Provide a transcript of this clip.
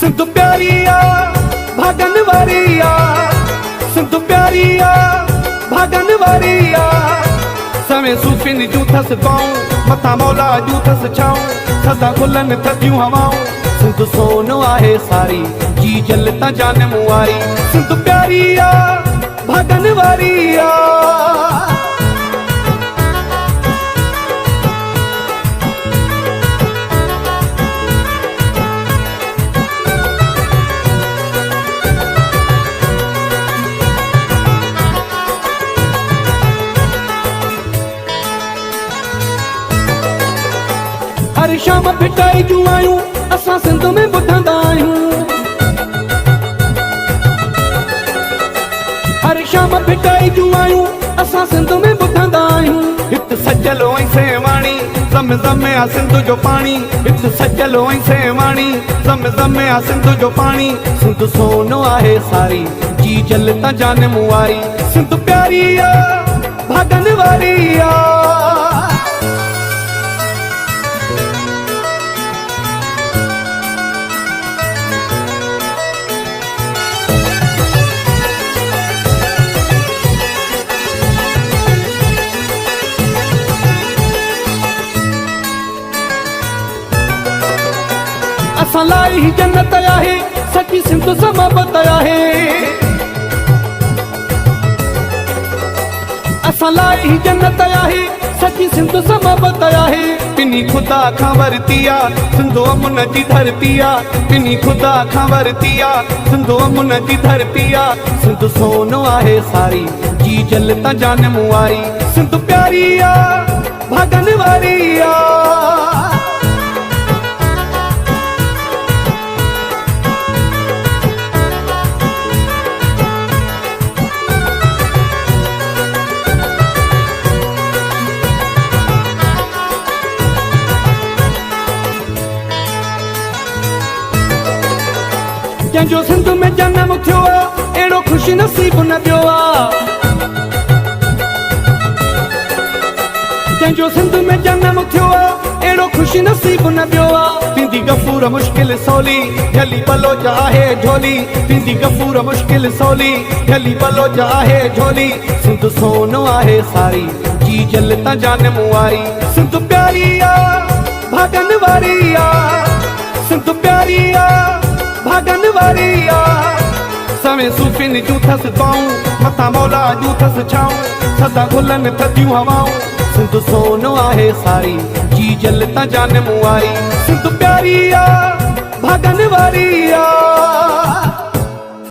सिंध प्यारी आ भागन वारी आ, सिंध प्यारी आ भागन वारी आ। सवें सूफिन जूं थस पाऊं, मथा मौला जूं थस छाऊं, सदा गुलन थदियूं हवाऊं। सिंध सोनो आहे सारी, जी जलता जान मुआरी। सिंध प्यारी आ भागन वारी आ। हर शाम फिटाई जूं आयूं, असां सिंध में ॿुधंदा आहियूं। हर शाम फिटाई जूं आयूं, असां सिंध में ॿुधंदा आहियूं। हिते सजलो ऐं सेवाणी, ज़म ज़म आ सिंध जो पाणी। हिते सजलो ऐं सेवाणी, ज़म ज़म आ सिंध जो पाणी। सिंध सोनो आहे सारी, जी जलता जान मुआरी। सिंध प्यारी आ भागन वारी आ। असां लाइ ही जन्नत आहे, सची सिंध समाबत आहे। असां लाइ ही जन्नत आहे, सची सिंध समाबत आहे। पिनी खुदा खां वरती आ, सिंधो अमुन जी धरती आ। पिनी खुदा खां वरती आ, सिंधो अमुन जी धरती आ। सिंध सोनो आहे सारी, जी जलता जान मुआरी। सिंध प्यारी आ भागन वारी आ। जंहिंजो सिंध में जनम थियो आ, अहिड़ो ख़ुशि नसीब न पियो आ। जंहिंजो सिंध में जनम थियो आ, अहिड़ो ख़ुशि नसीब न पियो आ। पींदी गफूर मुश्किल सवली, झली बलोच आहे झोली। पींदी गफूर मुश्किल सवली, झली बलोच आहे झोली। सिंध सोनो आहे सारी, जी जलता जान मुआरी। सिंध प्यारी आ भागन वारी आ। सिंध प्यारी आ भागन वारी आ। सवें सूफिन जूं थस पाऊं, मथा मौला जूं थस छाऊं, सदा गुलन थदियूं हवाऊं। सिंध सोनो आहे सारी, जी जलता जान मुआरी। सिंध प्यारी आ भागन वारी आ।